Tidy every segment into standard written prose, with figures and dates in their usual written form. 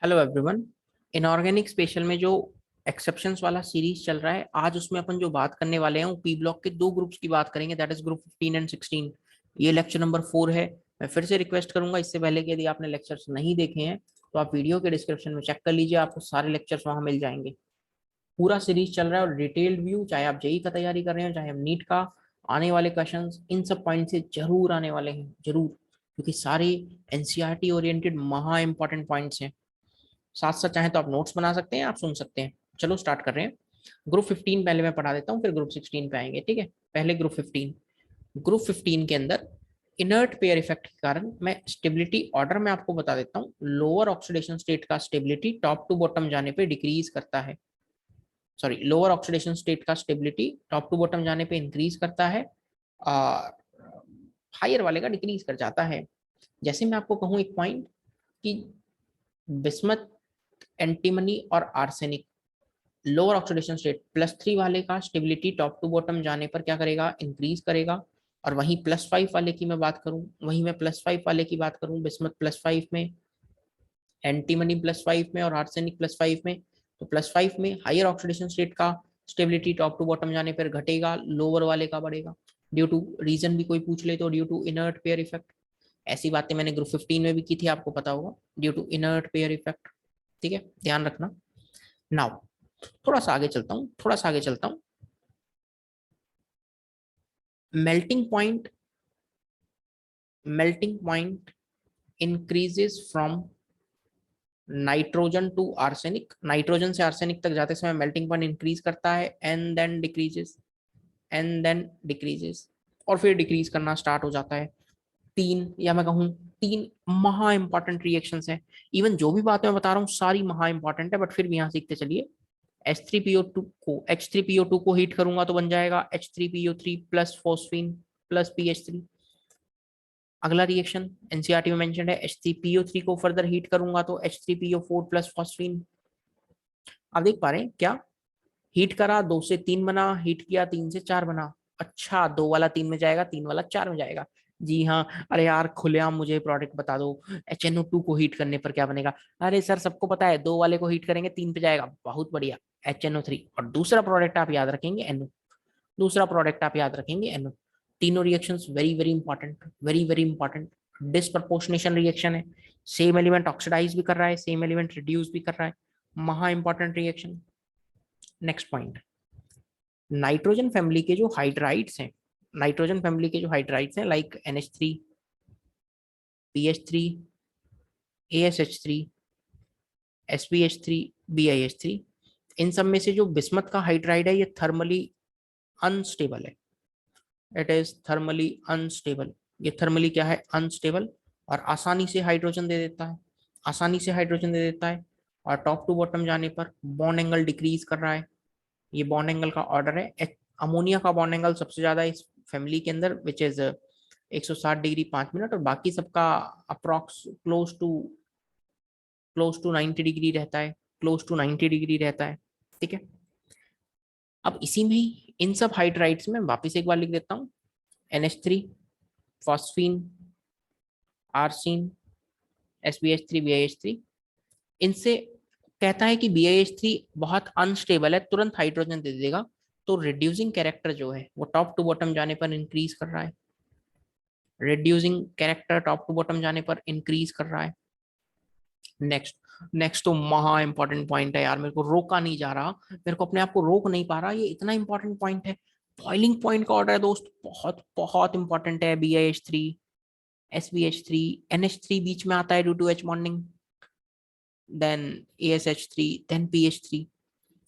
Hello everyone. Inorganic special में जो exceptions वाला सीरीज चल रहा है, आज उसमें अपन जो बात करने वाले हैं वो पी ब्लॉक के दो ग्रुप्स की बात करेंगे, दैट इज ग्रुप 15 एंड 16। ये लेक्चर नंबर 4 है। मैं फिर से रिक्वेस्ट करूंगा, इससे पहले कि यदि आपने लेक्चर्स नहीं देखे हैं तो आप वीडियो के डिस्क्रिप्शन में चेक कर लीजिए, आपको सारे लेक्चर्स वहां मिल जाएंगे। पूरा सीरीज चल रहा है और डिटेल्ड व्यू, चाहे आप जेई का तैयारी कर रहे हो चाहे हम नीट का, आने वाले क्वेश्चंस इन सब पॉइंट से जरूर आने वाले हैं, जरूर, क्योंकि सारे एनसीईआरटी ओरिएंटेड महा इंपॉर्टेंट पॉइंट्स हैं। साथ साथ चाहे तो आप नोट्स बना सकते हैं, आप सुन सकते हैं। चलो स्टार्ट कर रहे हैं। ग्रुप 15 पहले मैं पढ़ा देता हूँ, फिर ग्रुप 16 पे आएंगे, ठीक है। पहले ग्रुप 15 के अंदर इनर्ट पेयर इफेक्ट के कारण मैं स्टेबिलिटी ऑर्डर में आपको बता देता हूँ। लोअर ऑक्सीडेशन स्टेट का स्टेबिलिटी टॉप टू बॉटम जाने पे डिक्रीज करता है, सॉरी, लोअर ऑक्सीडेशन स्टेट का स्टेबिलिटी टॉप टू बॉटम जाने पे इंक्रीज करता है और हायर वाले का डिक्रीज कर जाता है। जैसे मैं आपको कहूँ एक पॉइंट कि बिस्मथ, एंटीमनी और आर्सेनिक, लोअर ऑक्सीडेशन स्टेट +3 वाले का स्टेबिलिटी टॉप टू बॉटम जाने पर क्या करेगा, इंक्रीज करेगा। और वहीं +5 वाले की मैं बात करूं, वहीं मैं +5 वाले की बात करूं, बिस्मथ +5 में, एंटीमनी +5 में और आर्सेनिक +5 में, तो +5 में हायर ऑक्सीडेशन स्टेट का स्टेबिलिटी टॉप टू बॉटम जाने पर घटेगा, लोअर वाले का बढ़ेगा। ड्यू टू रीजन भी कोई पूछ ले तो due to inert pair effect. ऐसी बातें मैंने ग्रुप 15 में भी की थी, आपको पता होगा, due to inert pair effect. ठीक है, ध्यान रखना। नाउ थोड़ा सा आगे चलता हूँ, थोड़ा सा आगे चलता हूँ। Melting point, melting point increases from nitrogen to arsenic, nitrogen से आर्सेनिक तक जाते समय मेल्टिंग पॉइंट इंक्रीज करता है, and then decreases, and then decreases, और फिर डिक्रीज करना स्टार्ट हो जाता है। तीन, या मैं कहूँ तीन महा इंपॉर्टेंट रिएक्शंस हैं। इवन जो भी बात मैं बता रहा हूँ सारी महा इंपॉर्टेंट है, बट फिर भी यहाँ सीखते चलिए। H3PO2 को H3PO2 को हीट करूंगा तो बन जाएगा H3PO3 plus phosphine plus PH3। अगला रिएक्शन एनसीईआरटी में मेंशन है, H3PO3 को फर्दर हीट करूंगा तो H3PO4 प्लस फॉस्फीन। आप देख पा रहे हैं क्या, हीट करा 2 से 3 बना, हीट किया 3 से 4 बना। अच्छा, 2 वाला 3 में जाएगा, 3 वाला 4 में जाएगा। जी हाँ, अरे यार खुलेआम मुझे प्रोडक्ट बता दो, HNO2 को हीट करने पर क्या बनेगा। अरे सर सबको पता है, 2 वाले को हीट करेंगे 3 पे जाएगा, बहुत बढ़िया, HNO3। और दूसरा प्रोडक्ट आप याद रखेंगे NO, दूसरा प्रोडक्ट आप याद रखेंगे NO। तीनों reactions very very important, very very important. Disproportionation reaction है, सेम एलिमेंट ऑक्सीडाइज भी कर रहा है, सेम एलिमेंट रिड्यूस भी कर रहा है, महा important reaction. Next point, nitrogen family के जो हाइड्राइड्स हैं, नाइट्रोजन फैमिली के जो हाइड्राइड्स हैं like NH3, PH3, ASH3, SPH3, BiH3, इन सब में से जो बिस्मथ का हाइड्राइड है ये थर्मली अनस्टेबल है। It is thermally unstable. ये थर्मली क्या है, अनस्टेबल, और आसानी से हाइड्रोजन दे देता है, आसानी से हाइड्रोजन दे देता है। और टॉप टू बॉटम जाने पर बॉन्ड एंगल डिक्रीज कर रहा है। ये बॉन्ड एंगल का ऑर्डर है। अमोनिया का बॉन्ड एंगल सबसे ज्यादा इस फैमिली के अंदर, विच इज 160 डिग्री 5 मिनट, और बाकी सबका अप्रोक्स क्लोज टू 90 डिग्री रहता है, क्लोज टू 90 डिग्री रहता है। ठीक है, अब इसी में ही इन सब हाइड्राइड्स में वापिस एक बार लिख देता हूँ, NH3, phosphine, arsine, SbH3, BiH3, इनसे कहता है कि BiH3 बहुत अनस्टेबल है, तुरंत हाइड्रोजन दे देगा, तो रिड्यूसिंग कैरेक्टर जो है वो टॉप टू बॉटम जाने पर इंक्रीज कर रहा है, reducing character top to bottom जाने पर इंक्रीज कर रहा है। नेक्स्ट, नेक्स्ट तो महा इंपॉर्टेंट पॉइंट है यार, मेरे को रोका नहीं जा रहा, मेरे को अपने आप को रोक नहीं पा रहा, ये इतना इंपॉर्टेंट पॉइंट है। बॉइलिंग पॉइंट का ऑर्डर है दोस्त, बहुत बहुत इंपॉर्टेंट है। BiH3, SbH3, NH3 बीच में आता है due to H bonding, then ASH3, then PH3।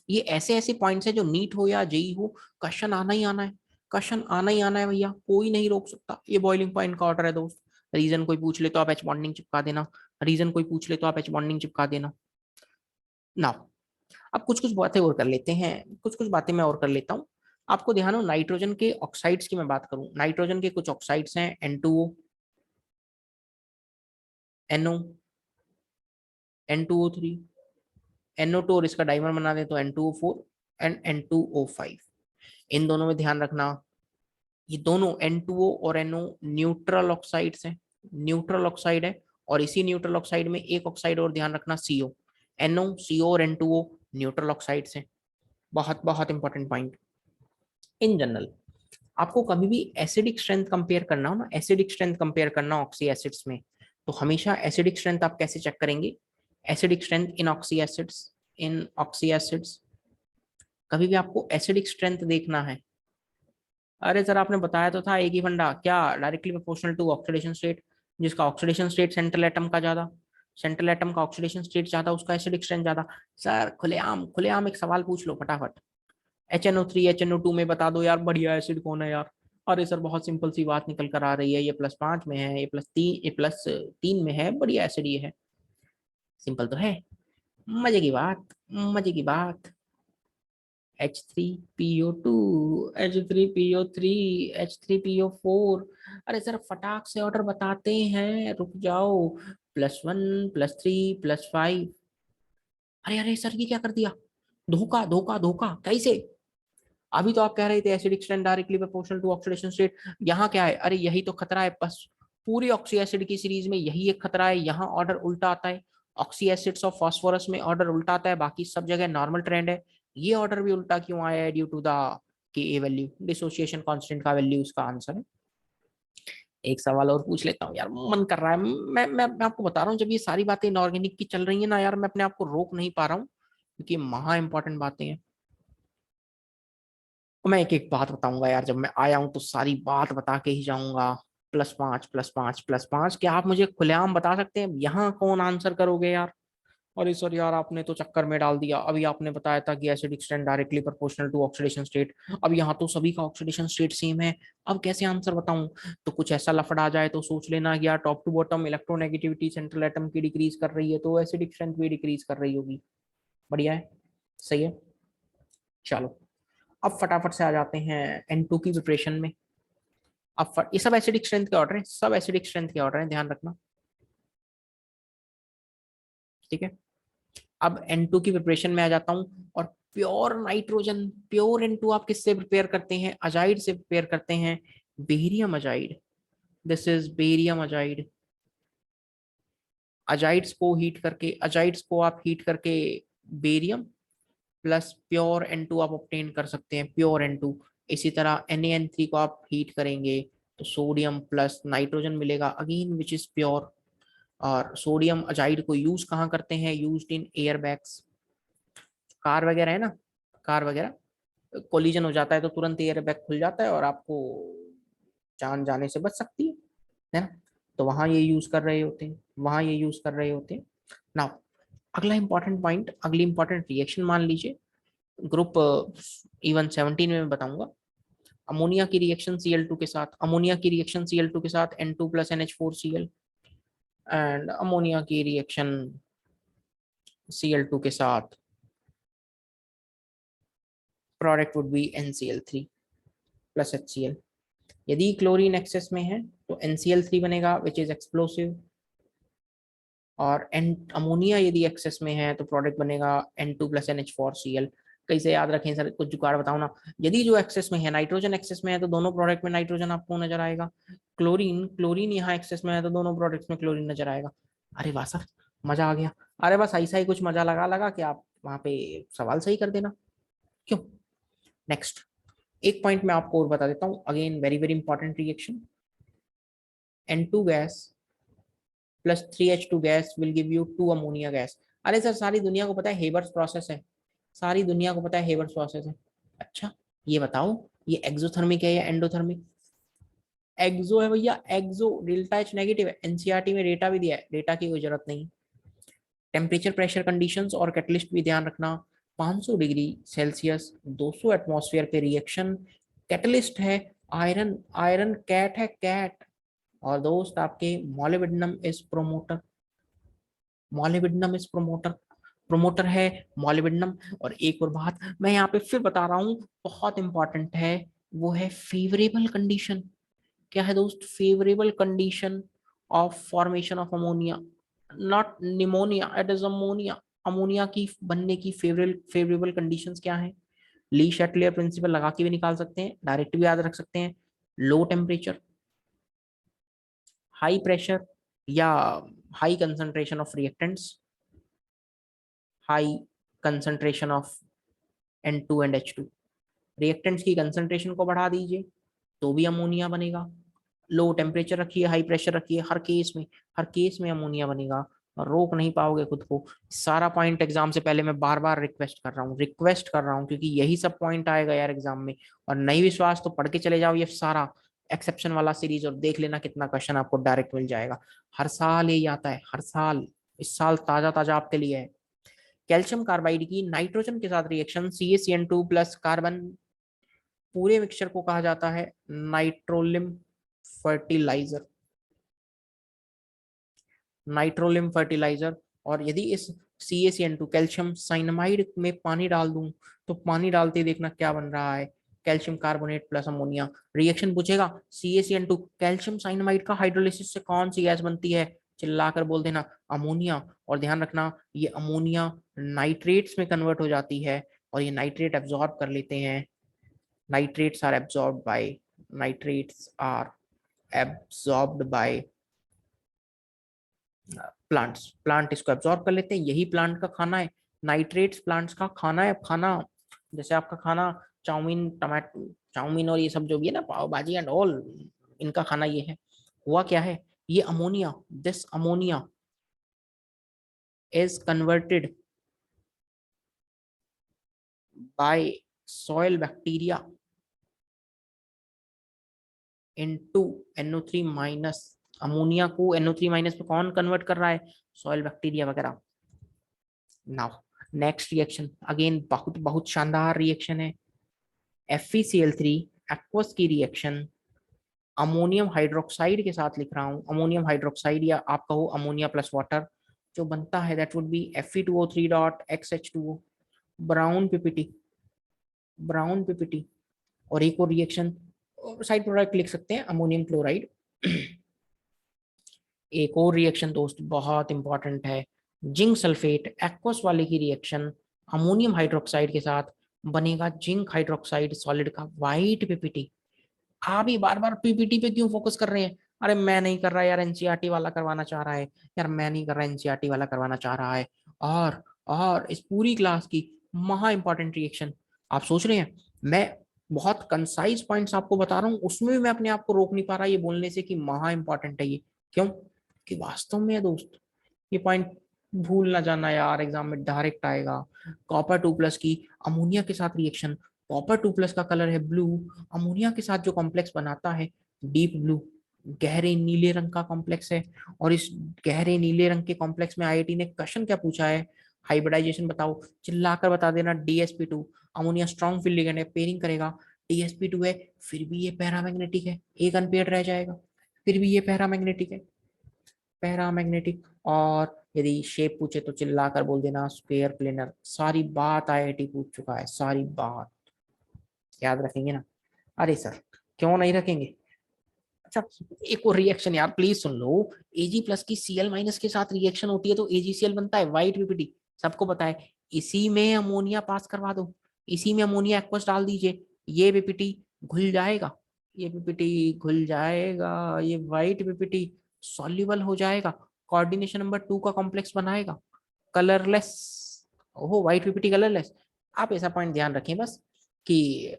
ये ऐसे ऐसे पॉइंट्स है जो नीट हो या जेई हो, क्वेश्चन आना ही आना है, क्वेश्चन आना ही आना है भैया, कोई नहीं रोक सकता। ये बॉइलिंग पॉइंट का ऑर्डर है दोस्त। रीजन कोई पूछ ले तो आप H बॉन्डिंग चिपका देना, रीजन कोई पूछ ले तो आप H बॉन्डिंग चिपका देना। नाउ अब कुछ कुछ बातें और कर लेते हैं, कुछ कुछ बातें मैं और कर लेता हूँ। आपको ध्यान हो, नाइट्रोजन के ऑक्साइड्स की मैं बात करूं, नाइट्रोजन के कुछ ऑक्साइड्स हैं, N2O, NO, N2O3, NO2, और इसका डाइमर बना दें तो N2O4 एंड N2O5। इन दोनों में ध्यान रखना, ये दोनों N2O और NO न्यूट्रल ऑक्साइड्स हैं, न्यूट्रल ऑक्साइड है, और इसी न्यूट्रल ऑक्साइड में एक ऑक्साइड और ध्यान रखना, CO, NO, CO और N2O न्यूट्रल ऑक्साइड्स हैं। बहुत बहुत इंपॉर्टेंट पॉइंट। इन जनरल आपको कभी भी एसिडिक स्ट्रेंथ कंपेयर करना हो ना, एसिडिक स्ट्रेंथ कंपेयर करना ऑक्सी एसिड्स में, तो हमेशा एसिडिक स्ट्रेंथ आप कैसे चेक करेंगे? Acidic strength in oxy acids, in oxy acids. कभी भी आपको एसिडिक स्ट्रेंथ देखना है, अरे सर आपने बताया तो था एक ही फंडा, क्या? Directly proportional to oxidation state. जिसका ऑक्सीडेशन स्टेट सेंट्रल एटम का ज्यादा, सेंट्रल एटम का ऑक्सीडेशन स्टेट ज्यादा, उसका एसिडिक स्ट्रेंथ ज्यादा। सर खुलेआम एक सवाल पूछ लो फटाफट, HNO3 HNO2 में बता दो यार बढ़िया एसिड कौन है यार। अरे सर बहुत सिंपल सी बात निकल कर आ रही है, ये +5 में है, ये +3 में है, बढ़िया एसिड ये है। सिंपल तो है, मजे की बात, मजे की बात। H3PO2, H3PO3, H3PO4। अरे सर फटाक से ऑर्डर बताते हैं, रुक जाओ। +1 +3 +5। अरे अरे सर ये क्या कर दिया? धोखा धोखा धोखा, कैसे? अभी तो आप कह रहे थे acidic strength directly proportional to oxidation state, यहाँ क्या है? अरे यही तो खतरा है, बस पूरी ऑक्सी एसिड की सीरीज में यही एक खतरा है, यहाँ ऑर्डर उल्टा आता है। ऑक्सी एसिड्स ऑफ फास्फोरस में ऑर्डर उल्टा आता है, बाकी सब जगह नॉर्मल ट्रेंड है। ये ऑर्डर भी उल्टा क्यों आया है? ड्यू टू द के वैल्यू, डिसोसिएशन कांस्टेंट का वैल्यू उसका आंसर है। एक सवाल और पूछ लेता हूँ यार, मन कर रहा है। मैं आपको बता रहा हूँ, जब ये सारी बातें इनऑर्गेनिक की चल रही है ना यार, मैं अपने आप को रोक नहीं पा रहा हूँ, क्योंकि महा इंपॉर्टेंट बातें हैं। मैं एक एक बात बताऊंगा यार, जब मैं आया हूं तो सारी बात बता के ही जाऊंगा। +5 +5 +5, क्या आप मुझे खुलेआम बता सकते हैं यहाँ कौन आंसर करोगे यार? अरे सर यार आपने तो चक्कर में डाल दिया, अभी आपने बताया था कि acidic strength directly proportional to oxidation state, अब यहाँ तो सभी का ऑक्सीडेशन स्टेट सेम है, अब कैसे आंसर बताऊं? तो कुछ ऐसा लफड़ा आ जाए तो सोच लेना कि यार top to bottom electronegativity central atom की डिक्रीज कर रही है, तो एसिडिक स्ट्रेंथ भी डिक्रीज कर रही होगी। बढ़िया है, सही है। चलो अब फटाफट से आ जाते हैं N2 की प्रिपरेशन में। ये सब एसिडिक स्ट्रेंथ के ऑर्डर है, सब एसिडिक स्ट्रेंथ के ऑर्डर है, ध्यान रखना, ठीक है। अब N2 की प्रिपरेशन में आ जाता हूँ, और प्योर नाइट्रोजन, प्योर N2 आप किससे प्रिपेयर करते हैं? अजाइड से प्रिपेयर करते हैं, barium azide. This is barium azide. Azides को आप हीट करके बेरियम प्लस प्योर N2 आप ऑब्टेन कर सकते हैं, प्योर N2। इसी तरह Na3 को आप हीट करेंगे तो सोडियम प्लस नाइट्रोजन मिलेगा, अगेन विच इज प्योर। और सोडियम अजाइड को यूज कहाँ करते हैं? Used in air bags. Car वगैरह है ना, कार वगैरह कोलिजन हो जाता है तो तुरंत एयर बैग खुल जाता है और आपको जान जाने से बच सकती है ना? तो वहां ये यूज कर रहे होते हैं, वहां ये यूज कर रहे होते हैं ना। अगला इंपॉर्टेंट पॉइंट, अगली इंपॉर्टेंट रिएक्शन मान लीजिए, ग्रुप इवन 17 में मैं बताऊंगा। अमोनिया की रिएक्शन Cl2 के साथ, अमोनिया की रिएक्शन Cl2 के साथ N2 + NH4Cl, एंड अमोनिया की रिएक्शन Cl2 के साथ product would be NCl3 + HCl। यदि क्लोरीन एक्सेस में है तो NCl3 बनेगा विच इज एक्सप्लोसिव, और एन अमोनिया यदि एक्सेस में है तो प्रोडक्ट बनेगा N2 + NH4Cl। कैसे याद रखें सर, कुछ जुगाड़ बताओ ना। यदि जो एक्सेस में है, नाइट्रोजन एक्सेस में है, तो दोनों प्रोडक्ट में नाइट्रोजन आपको नजर आएगा। क्लोरीन क्लोरीन यहाँ एक्सेस में है तो दोनों प्रोडक्ट्स में क्लोरीन नजर आएगा। अरे वाह सर, मजा आ गया। अरे बस ऐसा ही कुछ मजा लगा लगा कि आप वहां पे सवाल सही कर देना, क्यों? नेक्स्ट एक पॉइंट मैं आपको और बता देता हूँ, again very very important reaction. N2 gas +3H2 gas will give you 2 ammonia gas. अरे सर सारी दुनिया को पता है हेबर्स प्रोसेस है, सारी दुनिया को पता है हेबर्स प्रोसेस है। अच्छा ये बताओ, ये एक्सोथर्मिक है या एंडोथर्मिक? एक्सो है भैया, एक्सो, डेल्टा H नेगेटिव है, एनसीईआरटी में डेटा भी दिया है, डेटा की कोई जरूरत नहीं। टेम्परेचर प्रेशर कंडीशंस और कैटलिस्ट भी ध्यान रखना। 500 डिग्री सेल्सियस 200 एटमॉस्फेयर पे रिएक्शन, कैटलिस्ट है आयरन, आयरन कैट है, कैट। और दोस्त आपके molybdenum is promoter, molybdenum is promoter, promoter है मोलिब्डेनम। और एक और बात मैं यहाँ पे फिर बता रहा हूँ, बहुत इंपॉर्टेंट है, वो है फेवरेबल कंडीशन। क्या है दोस्त? Favourable condition of formation of ammonia, not pneumonia, it is ammonia. Ammonia की बनने की फेवरेबल फेवरेबल कंडीशंस क्या है? ली शैटलियर प्रिंसिपल लगा के भी निकाल सकते हैं, डायरेक्ट भी याद रख सकते हैं। लो टेम्परेचर, हाई प्रेशर, या high concentration of reactants, high concentration of N2 and H2। Reactants की कंसंट्रेशन को बढ़ा दीजिए तो भी अमोनिया बनेगा। लो टेम्परेचर रखिए, हाई प्रेशर रखिए, हर केस में अमोनिया बनेगा। रोक नहीं पाओगे खुद को। सारा पॉइंट एग्जाम से पहले मैं बार बार रिक्वेस्ट कर रहा हूँ क्योंकि यही सब पॉइंट आएगा यार एग्जाम में। और नहीं विश्वास तो पढ़ के चले जाओ ये सारा एक्सेप्शन वाला सीरीज और देख लेना कितना क्वेश्चन आपको डायरेक्ट मिल जाएगा। हर साल यही आता है, हर साल। इस साल ताजा ताजा आपके लिए है। कैल्शियम कार्बाइड की नाइट्रोजन के साथ रिएक्शन CaCN2 प्लस कार्बन, पूरे मिक्सचर को कहा जाता है नाइट्रोलिम फर्टिलाइजर। Nitrolim fertiliser. और यदि इस CaCN2 कैल्शियम साइनामाइड में पानी डाल दूं तो पानी डालते ही देखना क्या बन रहा है, calcium carbonate plus ammonia. Reaction पूछेगा CaCN2 कैल्शियम साइनामाइड का हाइड्रोलिसिस से कौन सी गैस बनती है, चिल्लाकर बोल देना अमोनिया। और ध्यान रखना ये अमोनिया नाइट्रेट्स में कन्वर्ट हो जाती है और ये नाइट्रेट एब्जॉर्ब कर लेते हैं। nitrates are absorbed by nitrates are absorbed by plant इसको एब्जॉर्ब कर लेते हैं। यही प्लांट का खाना है, नाइट्रेट्स प्लांट्स का खाना है। खाना जैसे आपका खाना चाउमीन, टमाटो चाउमीन और ये सब जो भी है ना, पाव भाजी एंड ऑल, इनका खाना ये है। हुआ क्या है, ये ammonia, this ammonia is converted bye soil bacteria into NO3 minus. Ammonia को NO3 माइनस पे कौन कन्वर्ट कर रहा है, सॉइल बैक्टीरिया वगैरह। नाउ नेक्स्ट रिएक्शन अगेन बहुत बहुत शानदार रिएक्शन है। FeCl3 एक्वस की रिएक्शन अमोनियम हाइड्रोक्साइड के साथ लिख रहा हूँ, अमोनियम हाइड्रोक्साइड या आप कहो अमोनिया प्लस वाटर जो बनता है that would B Fe2O3 dot XH2O, brown PPT, brown PPT. और एक और रिएक्शन साइड प्रोडक्ट लिख सकते हैं अमोनियम क्लोराइड। एक और रिएक्शन दोस्त बहुत इंपॉर्टेंट है, जिंक सल्फेट एक्वस वाले की रिएक्शन अमोनियम हाइड्रोक्साइड के साथ बनेगा जिंक हाइड्रोक्साइड सॉलिड का व्हाइट पीपीटी। आप ही बार बार पीपीटी पे क्यों फोकस कर रहे हैं, अरे मैं नहीं कर रहा यार, एनसीईआरटी वाला करवाना चाह रहा है यार, मैं नहीं कर रहा, एनसीईआरटी वाला करवाना चाह रहा है। और इस पूरी क्लास की महा इंपॉर्टेंट रिएक्शन आप सोच रहे हैं मैं बहुत कंसाइज पॉइंट्स आपको बता रहा हूँ, उसमें भी मैं अपने आप को रोक नहीं पा रहा ये बोलने से कि महा इंपॉर्टेंट है ये। क्यों कि वास्तव में है दोस्त, ये पॉइंट भूल ना जाना यार, एग्जाम में डायरेक्ट आएगा। कॉपर 2+ की अमोनिया के साथ रिएक्शन, कॉपर 2+ का कलर है ब्लू, अमोनिया के साथ जो कॉम्प्लेक्स बनाता है डीप ब्लू, गहरे नीले रंग का कॉम्प्लेक्स है। और इस गहरे नीले रंग के कॉम्प्लेक्स में आईआईटी ने क्वेश्चन क्या पूछा है, हाइब्रिडाइजेशन बताओ, चिल्लाकर बता देना DsP2। Ammonia strong field ligand है, पेयरिंग करेगा, DsP2 है, फिर भी ये पैरामैग्नेटिक है, एक अनपेयर्ड रह जाएगा, फिर भी ये पैरामैग्नेटिक है, पैरामैग्नेटिक। और यदि शेप पूछे तो चिल्लाकर बोल देना स्क्वायर प्लेनर। सारी बात आईआईटी पूछ चुका है, सारी बात याद रखेंगे ना। अरे सर क्यों नहीं रखेंगे। अच्छा एक और रिएक्शन यार प्लीज सुन लो, Ag+ की Cl- के साथ रिएक्शन होती है तो AgCl बनता है व्हाइट पीपीटी, सबको पता है। इसी में अमोनिया पास करवा दो, इसी में अमोनिया एक्वस डाल दीजिए, ये पीपीटी घुल जाएगा, ये पीपीटी घुल जाएगा, ये व्हाइट पीपीटी सॉल्युबल हो जाएगा, कोऑर्डिनेशन नंबर 2 का कॉम्प्लेक्स बनाएगा, कलरलेस। ओहो व्हाइट पीपीटी कलरलेस। आप ऐसा पॉइंट ध्यान रखें बस कि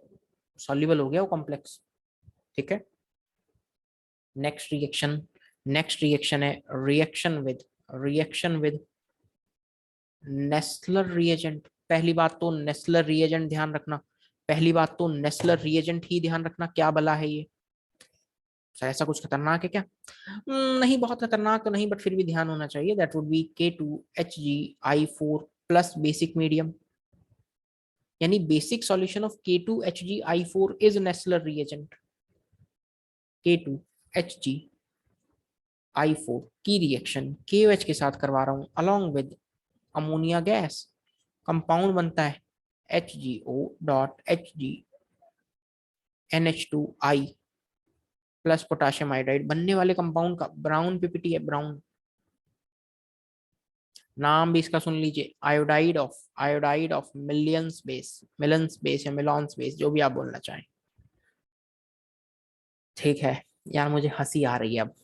सॉल्युबल हो गया वो कॉम्प्लेक्स, ठीक है। नेक्स्ट रिएक्शन है रिएक्शन विद नेस्लर रिएजेंट। पहली बात तो नेस्लर रिएजेंट ध्यान रखना, पहली बात तो नेस्लर रिएजेंट ही ध्यान रखना, क्या बला है ये, ऐसा कुछ खतरनाक है क्या। नहीं बहुत खतरनाक तो नहीं बट फिर भी ध्यान होना चाहिए, that would be K2HgI4 plus basic medium, यानी basic solution of K2HgI4 is Nessler reagent. K2HgI4 की रिएक्शन KOH के साथ करवा रहा हूं along with ammonia gas, compound बनता है HgO.HgNH2I प्लस पोटाशियम आयोडाइड। बनने वाले कंपाउंड का ब्राउन पीपीटी है, ब्राउन, नाम भी इसका सुन लीजिए, आयोडाइड ऑफ मिलन्स बेस या मिलॉन्स बेस, जो भी आप बोलना चाहें। ठीक है यार मुझे हंसी आ रही है अब,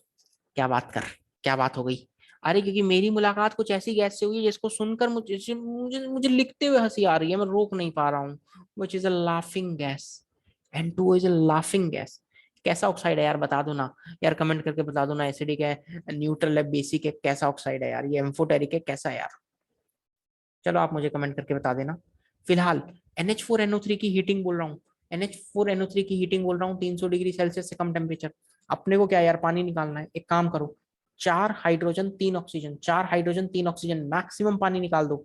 क्या बात हो गई। अरे क्योंकि मेरी मुलाकात कुछ ऐसी गैस से हुई है जिसको सुनकर मुझे मुझे मुझे लिखते हुए हंसी आ रही है, मैं रोक नहीं पा रहा हूँ। Which is a laughing gas. N2O is a laughing gas. कैसा ऑक्साइड है यार, बता दो ना यार, कमेंट करके बता दो ना। एसिडिक है, न्यूट्रल है, बेसिक है, कैसा ऑक्साइड है यार ये, एम्फोटेरिक है, कैसा है यार? चलो आप मुझे कमेंट करके बता देना। फिलहाल NH4NO3 की हीटिंग बोल रहा हूँ, NH4NO3 की हीटिंग बोल रहा हूँ, 300 डिग्री सेल्सियस से कम टेम्परेचर। अपने को क्या यार, पानी निकालना है। एक काम करो, 4 hydrogen 3 oxygen, 4 hydrogen 3 oxygen, maximum पानी निकाल दो।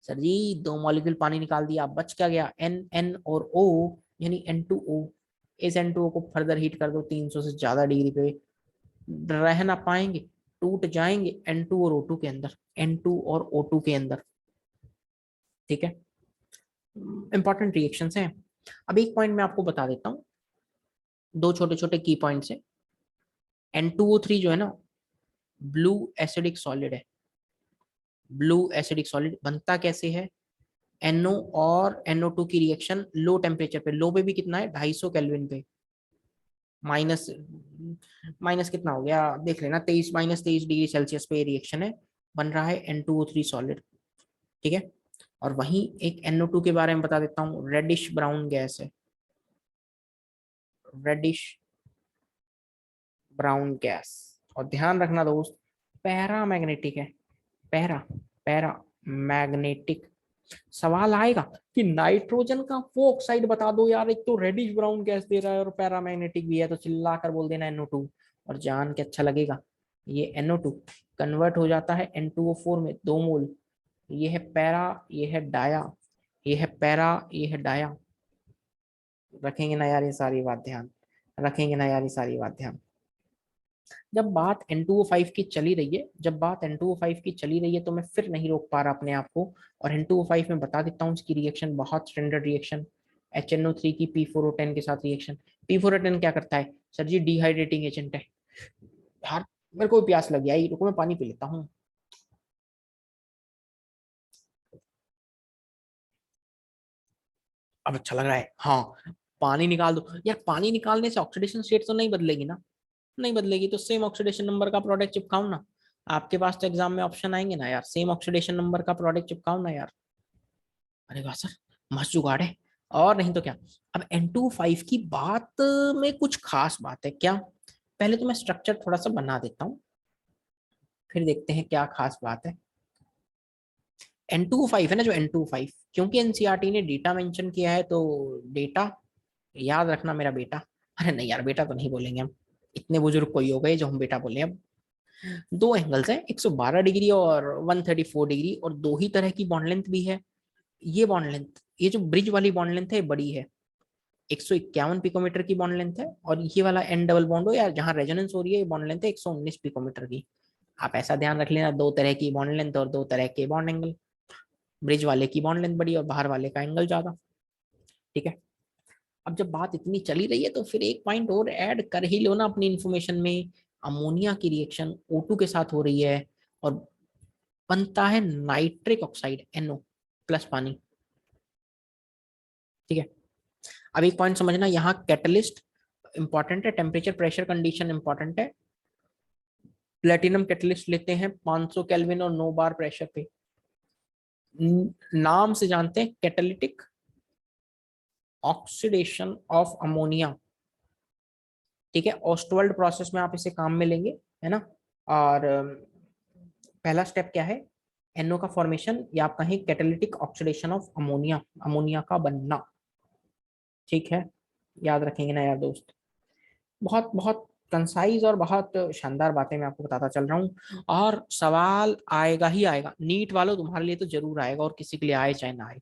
सर जी 2 मॉलिक्यूल पानी निकाल दिया, बच क्या गया? N और O, यानी N2O। इस N2O को फर्दर हीट कर दो 300 से ज्यादा डिग्री पे, रह ना पाएंगे, टूट जाएंगे N2 और O2 के अंदर, N2 और O2 के अंदर। ठीक है, इंपॉर्टेंट रिएक्शंस हैं। अब एक पॉइंट मैं आपको बता देता हूँ, दो छोटे छोटे की पॉइंट्स हैं। N2O3 जो है ना, ब्लू एसिडिक सॉलिड है। ब्लू एसिडिक सॉलिड बनता कैसे है? NO और NO2 की रिएक्शन लो टेम्परेचर पे, लो पे भी कितना है, 250 केल्विन पे, माइनस माइनस कितना हो गया देख लेना, 23 - 23 डिग्री सेल्सियस पे रिएक्शन है, बन रहा है N2O3 सॉलिड। ठीक है, और वहीं एक NO2 के बारे में बता देता हूँ, रेडिश ब्राउन गैस है, रेडिश ब्राउन गैस। और ध्यान रखना दोस्त, पैरा मैग्नेटिक है, पैरा पैरा मैग्नेटिक। सवाल आएगा कि नाइट्रोजन का वो ऑक्साइड बता दो यार, एक तो रेडिश ब्राउन गैस दे रहा है और पैरा मैग्नेटिक भी है, तो चिल्ला कर बोल देना NO2, और जान के अच्छा लगेगा। ये NO2 कन्वर्ट हो जाता है N2O4 में, 2 मोल। ये है पैरा, ये है डाया, ये है पैरा, ये है डाया। रखेंगे ना यार ये सारी बात ध्यान, रखेंगे ना यार ये सारी बात ध्यान। जब बात N2O5 की चली रही है, जब बात N2O5 की चली रही है, तो मैं फिर नहीं रोक पा रहा अपने आप को, और N2O5 में बता देता हूँ इसकी रिएक्शन, बहुत स्टैंडर्ड रिएक्शन। HNO3 की P4O10 के साथ रिएक्शन। P4O10 क्या करता है? सर जी डिहाइड्रेटिंग एजेंट है यार। मेरे को भी प्यास लग गया, रुको मैं पानी पी लेता हूँ। अब अच्छा लग रहा है, हाँ। पानी निकाल दो यार, पानी निकालने से ऑक्सीडेशन स्टेट तो नहीं बदलेगी ना? नहीं बदलेगी, तो सेम ऑक्सीडेशन नंबर का प्रोडक्ट चिपकाओ ना। आपके पास तो एग्जाम में ऑप्शन आएंगे ना यार, सेम ऑक्सीडेशन नंबर का प्रोडक्ट चिपकाओ ना यार। अरे वाह सर, मस्त जुगाड़ है। और नहीं तो क्या। अब N2O5 की बात में कुछ खास बात है क्या? पहले तो मैं स्ट्रक्चर थोड़ा सा बना देता हूँ, फिर देखते हैं क्या खास बात है। N2O5 है ना, जो N2O5, क्योंकि NCERT ने डेटा मेंशन किया है, तो डेटा याद रखना मेरा बेटा। अरे नहीं यार, बेटा तो नहीं बोलेंगे हम, इतने बुजुर्ग कोई हो गए जो हम बेटा बोले अब। दो एंगल्स हैं, 112 डिग्री और 134 डिग्री, और दो ही तरह की बॉन्ड लेंथ भी है। ये बॉन्ड लेंथ, ये जो ब्रिज वाली बॉन्ड लेंथ है, बड़ी है, 151 पिकोमीटर की बॉन्ड लेंथ है। और ये वाला एन डबल बॉन्ड हो या जहां रेजोनेंस हो रही है, ये बॉन्ड लेंथ है 119 पिकोमीटर की। आप ऐसा ध्यान रख लेना, दो तरह की बॉन्ड लेंथ और दो तरह के बॉन्ड एंगल। ब्रिज वाले की बॉन्ड लेंथ बड़ी और बाहर वाले का एंगल ज्यादा। ठीक है, अब जब बात इतनी चली रही है, तो फिर एक पॉइंट और ऐड कर ही लो ना अपनी इंफॉर्मेशन में। अमोनिया की रिएक्शन O2 के साथ हो रही है, और बनता है नाइट्रिक ऑक्साइड NO प्लस पानी। ठीक है, अब एक पॉइंट समझना, यहाँ कैटलिस्ट इंपॉर्टेंट है, टेम्परेचर प्रेशर कंडीशन इंपॉर्टेंट है। प्लेटिनम कैटलिस्ट लेते हैं 500 केल्विन और 9 बार प्रेशर पे। नाम से जानते हैं, कैटालिटिक ऑक्सीडेशन ऑफ अमोनिया। ठीक है, ऑस्टवर्ल्ड प्रोसेस में आप इसे काम में लेंगे, है ना। और पहला स्टेप क्या है? NO का फॉर्मेशन, या आप कहें catalytic oxidation of ammonia, ammonia का बनना। ठीक है, याद रखेंगे ना यार दोस्त। बहुत बहुत कंसाइज और बहुत शानदार बातें मैं आपको बताता चल रहा हूँ, और सवाल आएगा ही आएगा, नीट वालों तुम्हारे लिए तो जरूर आएगा, और किसी के लिए आए चाहे ना आए।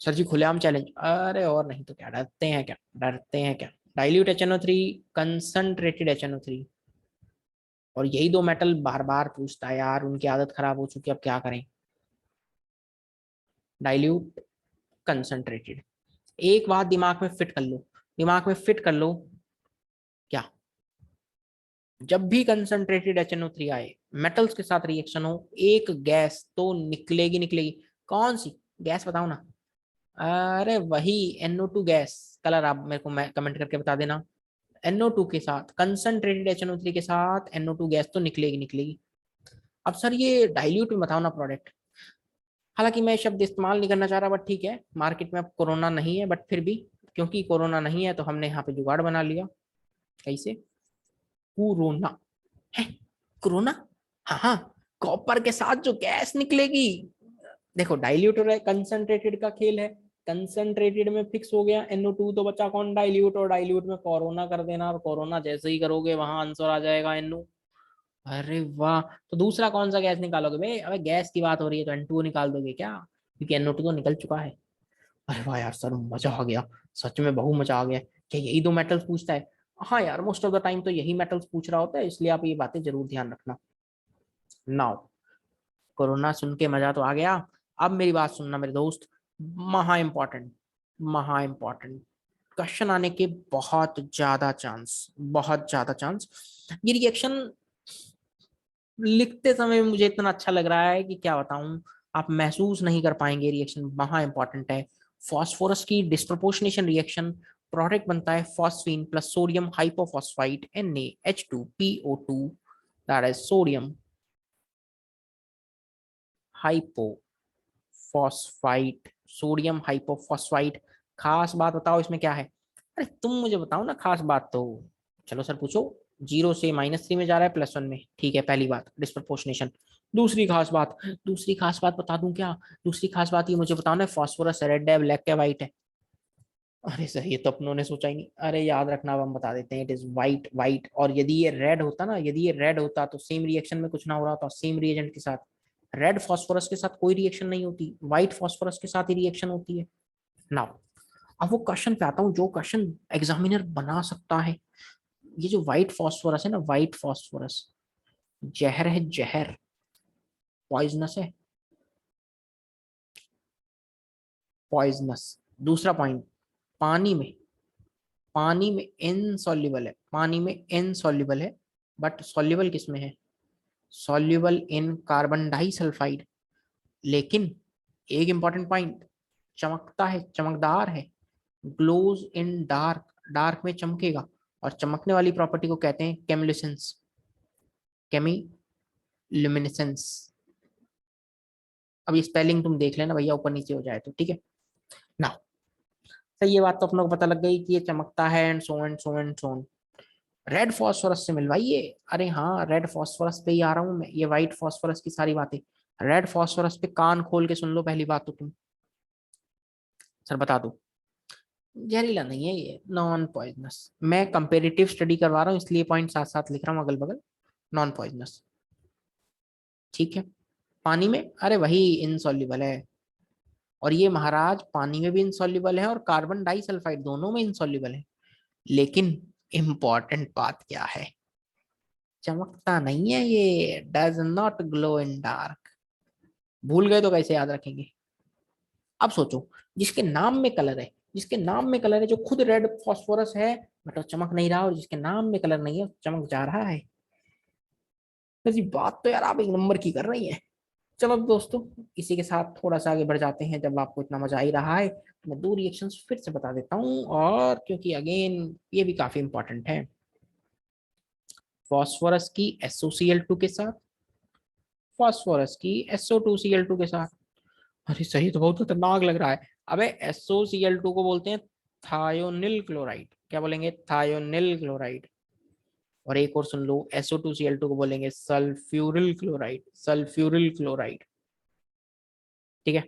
सर जी खुलेआम चैलेंज, अरे और नहीं तो क्या, डरते हैं क्या, डरते हैं क्या? डाइल्यूट HNO3, कंसंट्रेटेड HNO3, और यही दो मेटल बार बार पूछता है यार, उनकी आदत खराब हो चुकी है, अब क्या करें। Dilute, concentrated. एक बात दिमाग में फिट कर लो, दिमाग में फिट कर लो, क्या? जब भी कंसंट्रेटेड HNO3 आए, मेटल्स के साथ रिएक्शन हो, एक गैस तो निकलेगी निकलेगी। कौन सी गैस बताओ ना? अरे वही NO2 गैस। कलर आप मेरे को मैं कमेंट करके बता देना। NO2 के साथ, कंसंट्रेटेड HNO3 के साथ NO2 गैस तो निकलेगी निकलेगी। अब सर ये डाइल्यूट में बताओ ना प्रोडक्ट, हालांकि मैं शब्द इस्तेमाल नहीं करना चाह रहा, बट ठीक है, मार्केट में अब कोरोना नहीं है, बट फिर भी क्योंकि कोरोना नहीं है तो हमने यहाँ पे जुगाड़ बना लिया। कैसे? कोरोना है, कोरोना, हाँ हाँ, कॉपर के साथ जो गैस निकलेगी, देखो डाइल्यूटर है, कंसंट्रेटेड का खेल है, कंसंट्रेटेड में फिक्स हो गया NO2, तो बचा कौन? डाइल्यूट, और डाइल्यूट में कोरोना कर देना, और कोरोना जैसे ही करोगे वहां आंसर आ जाएगा NO। अरे वाह, तो दूसरा कौन सा गैस निकालोगे भाई? अबे गैस की बात हो रही है तो N2 निकाल दोगे क्या? क्योंकि NO2 तो निकल चुका है। अरे वाह यार सर, मजा आ गया, सच में बहु मजा आ गया। क्या यही दो मेटल्स पूछता है? हाँ यार, मोस्ट ऑफ द टाइम तो यही मेटल्स पूछ रहा होता है, इसलिए आप ये बातें जरूर ध्यान रखना। नाउ, कोरोना सुन के मजा तो आ गया, अब मेरी बात सुनना मेरे दोस्त, महा इम्पोर्टेंट, महा इम्पोर्टेंट क्वेश्चन आने के बहुत ज्यादा चांस, बहुत ज्यादा चांस। ये रिएक्शन लिखते समय मुझे इतना अच्छा लग रहा है कि क्या बताऊं, आप महसूस नहीं कर पाएंगे, रिएक्शन महा इंपॉर्टेंट है। फॉस्फोरस की डिस्प्रोपोर्शनेशन रिएक्शन, प्रोडक्ट बनता है phosphine plus sodium hypophosphite NaH2PO2, that is sodium hypophosphite, sodium hypophosphite. खास बात बताओ इसमें क्या है? अरे तुम मुझे बताओ ना खास बात तो। चलो सर पूछो। 0 से -3 में जा रहा है, +1 में, ठीक है, पहली बात डिस्प्रपोर्शनेशन। दूसरी खास बात, दूसरी खास बात बता दूं क्या? दूसरी खास बात ये मुझे बताओ ना, फॉस्फोरस रेड है, ब्लैक है, व्हाइट है? अरे सर ये तो अपनों ने सोचा ही नहीं। अरे याद रखना, अब हम बता देते हैं, इट इज व्हाइट, व्हाइट। और यदि ये रेड होता ना, यदि ये रेड होता तो सेम रिएक्शन में कुछ ना हो रहा था, सेम रिएजेंट के साथ रेड फॉस्फोरस के साथ कोई रिएक्शन नहीं होती, व्हाइट फॉस्फोरस के साथ ही रिएक्शन होती है। नाउ, अब वो क्वेश्चन पे आता हूँ जो क्वेश्चन एग्जामिनर बना सकता है। ये जो व्हाइट फॉस्फोरस है ना, व्हाइट फॉस्फोरस जहर है, जहर, पॉइजनस है, पॉइजनस। दूसरा पॉइंट, पानी में, पानी में इनसॉल्युबल है, पानी में इनसॉल्युबल है, बट सॉल्युबल किस में है? Soluble in carbon disulphide. लेकिन एक इंपॉर्टेंट पॉइंट, चमकता है, चमकदार है, ग्लोज इन डार्क, डार्क में चमकेगा, और चमकने वाली प्रॉपर्टी को कहते हैं केमिलिसेंस, केमिल्यूमिनेसेंस। अब ये स्पेलिंग तुम देख लेना भैया, ऊपर नीचे हो जाए तो, ठीक है ना? सही, ये बात तो अपनों को पता लग गई कि ये चमकता है, and so and so and so. Red phosphorus से मिलवाइए। अरे हाँ, रेड फॉस्फोरस पे ही आ रहा हूँ मैं, ये व्हाइट फॉस्फोरस की सारी बातें। रेड फॉस्फोरस पे कान खोल के सुन लो, पहली बात तो तुम, सर बता दो, जहरीला नहीं है ये, नॉन पॉइजनस। मैं कंपेरेटिव स्टडी करवा रहा हूँ इसलिए पॉइंट साथ साथ लिख रहा हूँ अगल बगल, नॉन पॉइजनस, ठीक है। पानी में, अरे वही इनसॉल्युबल है, और ये महाराज पानी में भी इनसॉल्युबल है और कार्बन डाइसल्फाइड दोनों में इनसॉल्युबल है। लेकिन इंपॉर्टेंट बात क्या है? चमकता नहीं है ये, does not glow in dark. भूल गए तो कैसे याद रखेंगे? अब सोचो, जिसके नाम में कलर है, जिसके नाम में कलर है, जो खुद रेड फॉस्फोरस है, मतलब चमक नहीं रहा, और जिसके नाम में कलर नहीं है चमक जा रहा है। वैसी बात तो यार आप एक नंबर की कर रही हैं। चलो दोस्तों, इसी के साथ थोड़ा सा आगे बढ़ जाते हैं, जब आपको इतना मजा आ ही रहा है तो मैं दो रिएक्शंस फिर से बता देता हूँ, और क्योंकि अगेन ये भी काफी इंपॉर्टेंट है। फॉस्फोरस की SOCl2 के साथ, फॉस्फोरस की SO2Cl2 के साथ। अरे सही तो बहुत खतरनाक लग रहा है। अबे SOCl2 को बोलते हैं थायोनिल क्लोराइड, क्या बोलेंगे? Thionyl chloride. और एक और सुन लो, SO2Cl2 को बोलेंगे सल्फ्यूरिल क्लोराइड, सल्फ्यूरिल क्लोराइड, ठीक है।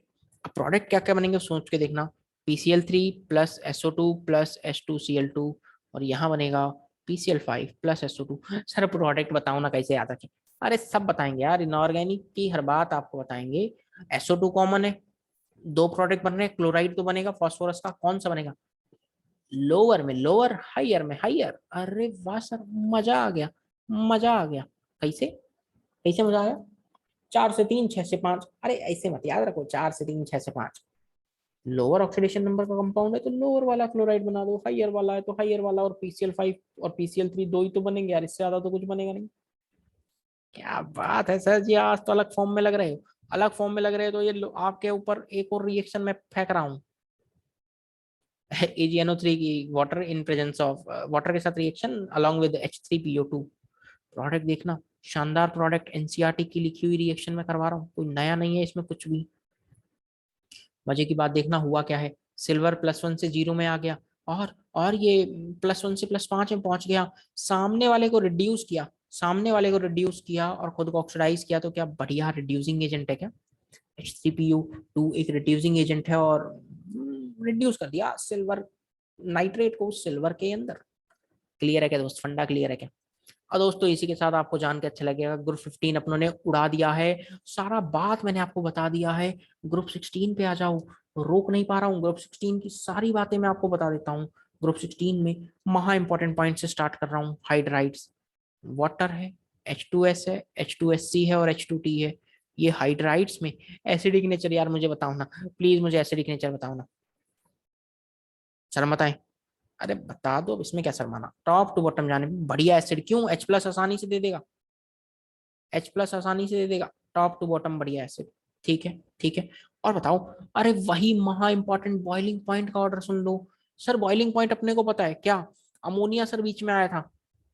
अब प्रोडक्ट क्या क्या बनेंगे सोच के देखना, PCl3 plus SO2 plus H2Cl2, और यहाँ बनेगा PCl5 plus SO2। Sir product बताओ ना कैसे याद रखें? अरे सब बताएंगे यार, इनऑर्गेनिक की हर बात आपको बताएंगे। SO2 कॉमन है, दो प्रोडक्ट बन रहे हैं, क्लोराइड तो बनेगा फॉस्फोरस का, कौन सा बनेगा? लोअर में लोअर, हाइयर में हाइयर। अरे वाह सर, मजा आ गया, मजा आ गया। कैसे? कैसे मजा आया? 4 से 3, 6 से 5, अरे ऐसे मत याद रखो, 4 से 3, 6 से 5। लोअर ऑक्सीडेशन नंबर का कंपाउंड है तो लोअर वाला क्लोराइड बना दो, हाइयर वाला है तो हाइयर वाला, और PCl5 और PCl3 दो ही तो बनेंगे यार, इससे ज्यादा तो कुछ बनेगा नहीं। क्या बात है सर जी, आज तो अलग फॉर्म में लग रहे हो, अलग फॉर्म में लग रहे हो, तो ये आपके ऊपर एक और रिएक्शन में फेंक रहा हूँ। AgNO3 की water in presence of water के साथ reaction along with H3PO2, product देखना, शानदार प्रोडक्ट एनसीईआरटी की लिखी हुई रिएक्शन में करवा रहा हूँ, कोई नया नहीं है इसमें कुछ भी। मजे की बात देखना हुआ क्या है, सिल्वर +1 से 0 में आ गया, और ये +1 से +5 में पहुंच गया, सामने वाले को रिड्यूस किया, सामने वाले को रिड्यूस किया और खुद को ऑक्सीडाइज किया, तो क्या बढ़िया रिड्यूसिंग एजेंट है क्या। H3PO2 एक रिड्यूसिंग एजेंट है और रिड्यूस कर दिया सिल्वर नाइट्रेट को सिल्वर के अंदर। क्लियर है क्या दोस्त, फंडा क्लियर है क्या। और दोस्तों इसी के साथ आपको जान के अच्छा लगेगा, ग्रुप 15 अपनों ने उड़ा दिया है, सारा बात मैंने आपको बता दिया है। ग्रुप 16 पे आ जाओ, रोक नहीं पा रहा हूँ, ग्रुप 16 की सारी बातें मैं आपको बता देता हूँ। ग्रुप 16 में महा इंपॉर्टेंट पॉइंट से स्टार्ट कर रहा हूँ। हाइड्राइड्स, वाटर है, H2S है, H2SC है और H2T है। ये हाइड्राइड्स में एसिडिक नेचर, यार मुझे बताओ ना प्लीज, मुझे एसिडिक नेचर बताओ ना, शर्म बताए। अरे बता दो, इसमें क्या शर्माना, टॉप टू बॉटम जाने में बढ़िया एसिड, क्यों H+ आसानी से दे देगा, H+ आसानी से दे देगा, टॉप टू बॉटम बढ़िया एसिड। ठीक है, ठीक है। और बताओ, अरे वही महा इंपॉर्टेंट बॉइलिंग पॉइंट का ऑर्डर सुन लो। सर बॉइलिंग पॉइंट अपने को पता है क्या, अमोनिया सर बीच में आया था,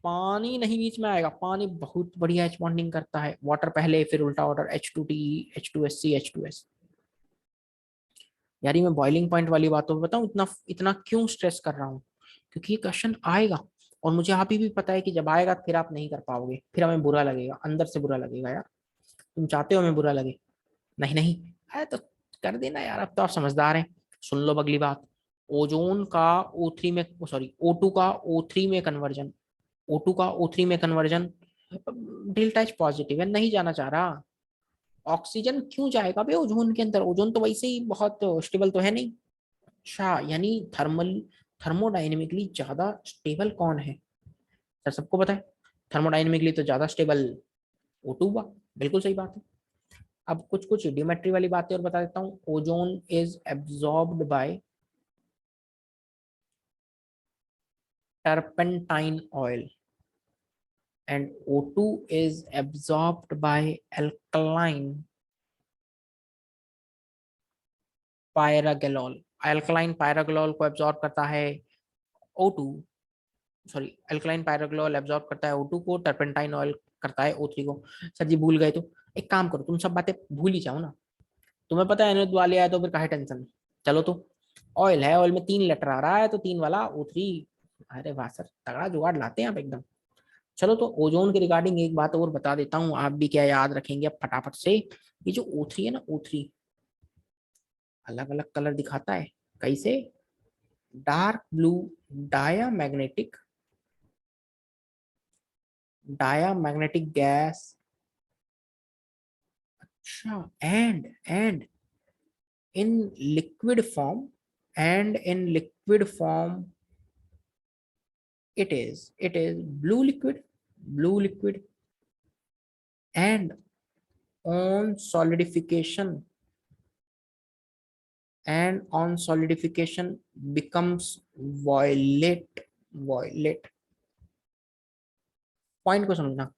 पानी नहीं बीच में आएगा, पानी बहुत बढ़िया एच बॉन्डिंग करता है, वाटर पहले फिर उल्टा ऑर्डर H2T, H2SC, H2S। यार ये मैं बॉइलिंग पॉइंट वाली बातों पे बताऊं, इतना इतना क्यों स्ट्रेस कर रहा हूँ, क्योंकि ये क्वेश्चन आएगा, और मुझे अभी भी पता है कि जब आएगा फिर आप नहीं कर पाओगे, फिर हमें बुरा लगेगा, अंदर से बुरा लगेगा यार। तुम चाहते हो हमें बुरा लगे, नहीं नहीं, अरे तो कर देना यार, अब तो आप समझदार हैं। सुन लो अगली बात, ओजोन का O3 में, सॉरी O2 का O3 में कन्वर्जन, O2 का O3 में कन्वर्जन डेल्टा H पॉजिटिव है, नहीं जाना चाह रहा। ऑक्सीजन क्यों जाएगा बे ओजोन के अंदर, ओजोन तो वैसे ही बहुत स्टेबल तो है नहीं। अच्छा, यानी थर्मोडाइनमिकली ज्यादा स्टेबल कौन है, सर सबको पता है, थर्मोडाइनमिकली तो ज्यादा स्टेबल O2 हुआ, बिल्कुल सही बात है। अब कुछ कुछ डिमेट्री वाली बातें और बता देता हूँ, ozone is absorbed by turpentine oil and O2 is absorbed by alkaline pyrogallol. Alkaline pyrogallol को एब्जॉर्ब करता है O2, सॉरी अल्कलाइन पायरागेलॉल एब्जॉर्ब करता है O2 को, टर्पेंटाइन ऑयल करता है O3 को। सर जी भूल गए तो एक काम करो, तुम सब बातें भूल ही जाओ ना, तुम्हें पता है एनोद वाले आया तो फिर काहे टेंशन। चलो तो ऑयल है, ऑयल में 3 लेटर आ रहा है तो 3 वाला O3। अरे वाह सर, तगड़ा जुगाड़ लाते हैं आप एकदम। चलो तो ओजोन के रिगार्डिंग एक बात और बता देता हूँ, आप भी क्या याद रखेंगे अब फटाफट से। ये जो O3 है ना, O3 अलग अलग कलर दिखाता है, कैसे, dark blue diamagnetic, diamagnetic gas. अच्छा, and in liquid form, and in liquid form it is blue liquid and on solidification, becomes violet। Point को समझना,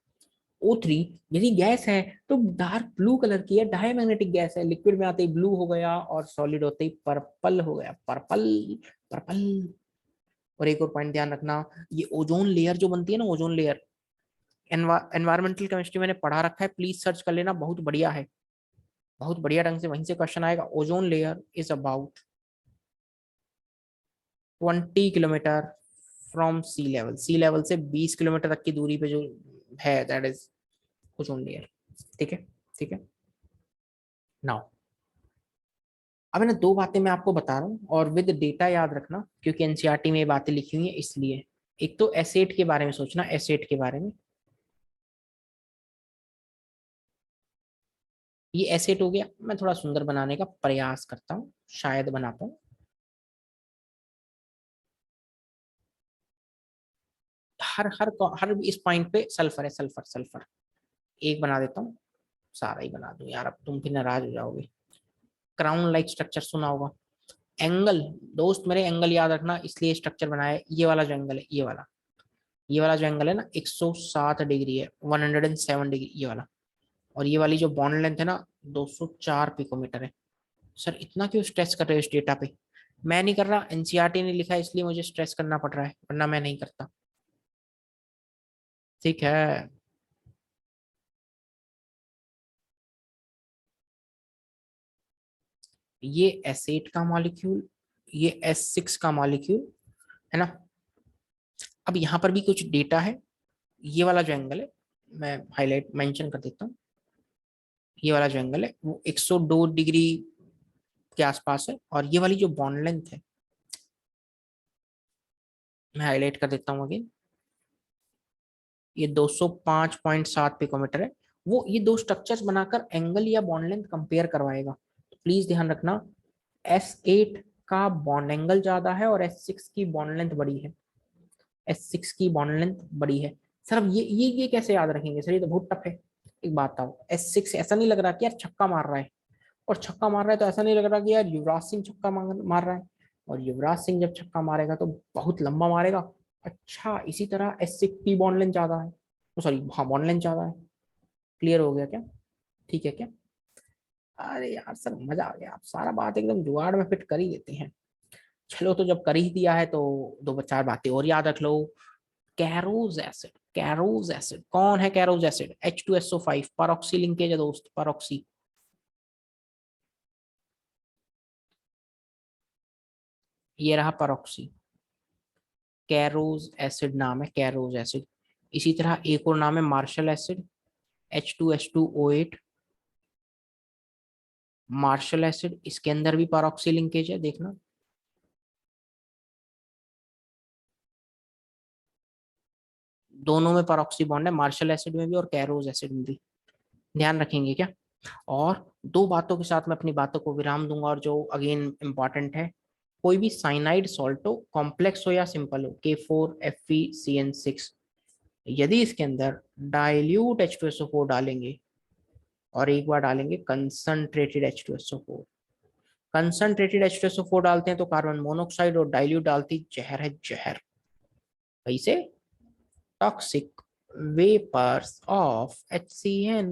O3 यदि गैस है तो डार्क ब्लू कलर की है, डायमैग्नेटिक गैस है, लिक्विड में आते ही ब्लू हो गया और सॉलिड होते ही पर्पल हो गया, पर्पल पर्पल। और एक और पॉइंट ध्यान रखना, ये ओजोन लेयर जो बनती है ना, ओजोन लेयर, एनवायरमेंटल केमिस्ट्री मैंने पढ़ा रखा है, प्लीज सर्च कर लेना, बहुत बढ़िया है, बहुत बढ़िया ढंग से वहीं से क्वेश्चन आएगा। Ozone layer is about 20 kilometer from sea level से 20 किलोमीटर तक की दूरी पे जो है, दैट इज ओजोन लेयर। ठीक है, ठीक है। नाउ अब है ना, 2 बातें मैं आपको बता रहा हूँ और विद डेटा याद रखना, क्योंकि एनसीईआरटी में ये बातें लिखी हुई हैं इसलिए। एक तो एसेट के बारे में सोचना, एसेट के बारे में, ये एसेट हो गया, मैं थोड़ा सुंदर बनाने का प्रयास करता हूँ, शायद बना पाऊँ। हर इस पॉइंट पे सल्फर है, सल्फर सल्फर, एक बना देता हूँ, सारा ही बना दूं यार, अब तुम फिर नाराज हो जाओगे। क्राउन लाइक स्ट्रक्चर सुना होगा, एंगल, दोस्त मेरे एंगल याद रखना, इसलिए स्ट्रक्चर बनाया है, ये वाला जो एंगल है, ये वाला जो एंगल है ना 107 डिग्री है, 107 डिग्री ये वाला, और ये वाली जो बॉन्ड लेंथ है ना 204 पिकोमीटर है। सर इतना क्यों स्ट्रेस कर रहे हो इस डेटा पे, मैं नहीं कर रहा, एनसीईआरटी ने लिखा है इसलिए मुझे स्ट्रेस करना पड़ रहा है, वरना मैं नहीं करता। ठीक है, ये S8 का मॉलिक्यूल, ये S6 का मॉलिक्यूल, है ना। अब यहाँ पर भी कुछ डेटा है। ये वाला जो एंगल है, मैं हाईलाइट मेंशन कर देता हूँ। ये वाला जो एंगल है वो 102 डिग्री के आसपास है, और ये वाली जो बॉन्ड लेंथ है, मैं हाईलाइट कर देता हूँ अगेन, ये 205.7 पिकोमीटर है। वो ये दो स्ट्रक्चर्स बनाकर एंगल या बॉन्ड लेंथ कंपेयर करवाएगा। तो प्लीज ध्यान रखना, S8 का बॉन्ड एंगल ज्यादा है और S6 की बॉन्ड लेंथ बड़ी है। S6 की बॉन्ड लेंथ बड़ी है। सर अब ये कैसे याद रखेंगे सर, ये तो बहुत टफ है। एक बात बताओ, S6 ऐसा नहीं लग रहा कि यार छक्का मार रहा है, और छक्का मार रहा है तो ऐसा नहीं लग रहा कि यार युवराज सिंह छक्का मार रहा है, और युवराज सिंह जब छक्का मारेगा तो बहुत लंबा मारेगा। अच्छा, इसी तरह S6 की बॉन्ड लेंथ ज्यादा है, सॉरी हाँ बॉन्ड लेंथ ज्यादा है। क्लियर हो गया क्या? ठीक है क्या? अरे यार सर मजा आ गया, आप सारा बात एकदम जुगाड़ में फिट कर ही देते हैं। चलो तो जब कर ही दिया है तो दो चार बातें और याद रख लो। कैरोज एसिड, कैरोज एसिड कौन है? कैरोज एसिड H2SO5 परऑक्सी लिंकेज है दोस्त, परऑक्सी। ये रहा परऑक्सी, कैरोज एसिड नाम है, कैरोज एसिड। इसी तरह एक और नाम है martial acid, H2H2O8, martial acid. इसके अंदर भी परऑक्सी लिंकेज है, देखना। दोनों में परऑक्सी बॉन्ड है, मार्शल एसिड में भी और कैरोज एसिड में भी। ध्यान रखेंगे क्या? और दो बातों के साथ मैं अपनी बातों को विराम दूंगा, और जो अगेन इंपॉर्टेंट है, कोई भी साइनाइड सॉल्ट हो, कॉम्प्लेक्स हो या सिंपल हो, K4FeCN6, यदि इसके अंदर डाइल्यूट H2SO4 डालेंगे और एक बार डालेंगे कंसंट्रेटेड H2SO4, कंसंट्रेटेड H2SO4 डालते हैं तो कार्बन मोनोऑक्साइड, और डाइल्यूट डालती जहर है जहर। कैसे? Toxic vapours of HCN,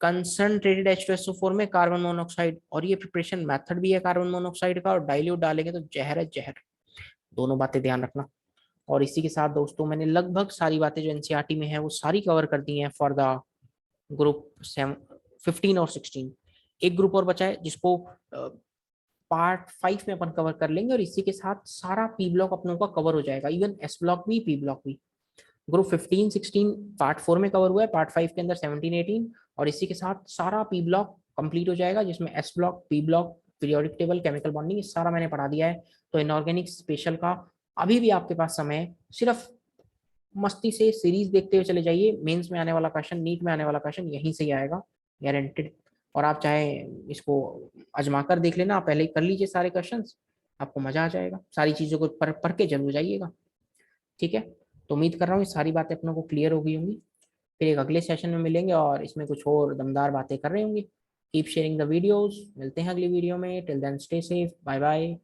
concentrated H2SO4 में कार्बन मोनोऑक्साइड, और ये प्रिपरेशन मेथड भी है कार्बन मोनोऑक्साइड का, और डाइल्यूट डालेंगे तो जहर है जहर। दोनों बातें ध्यान रखना। और इसी के साथ दोस्तों मैंने लगभग सारी बातें जो एनसीईआरटी में है वो सारी कवर कर दी हैं फॉर द ग्रुप 15 और 16। एक ग्रुप और बचा है जिसको पार्ट 5 में अपन कवर कर लेंगे, और इसी के साथ सारा पी ब्लॉक अपनों का कवर हो जाएगा, इवन एस ब्लॉक भी पी ब्लॉक भी। ग्रुप 15 16 पार्ट 4 में कवर हुआ है, पार्ट 5 के अंदर 17 18, और इसी के साथ सारा पी ब्लॉक कंप्लीट हो जाएगा, जिसमें S block, P block, periodic table, chemical bonding, सारा मैंने पढ़ा दिया है। तो इनऑर्गेनिक स्पेशल का अभी भी आपके पास समय है, सिर्फ मस्ती से सीरीज देखते हुए चले जाइए। मेंस में आने वाला क्वेश्चन, नीट में आने वाला क्वेश्चन यहीं से ही आएगा, गारंटेड। और आप चाहे इसको आजमा कर देख लेना, आप पहले ही कर लीजिए सारे क्वेश्चंस, आपको मजा आ जाएगा। सारी चीजों को पढ़ के जरूर जाइएगा, ठीक है। तो उम्मीद कर रहा हूँ ये सारी बातें अपनों को क्लियर हो गई होंगी। फिर एक अगले सेशन में मिलेंगे और इसमें कुछ और दमदार बातें कर रहे होंगे। कीप शेयरिंग द वीडियोस, मिलते हैं अगली वीडियो में। Till then stay safe, bye bye.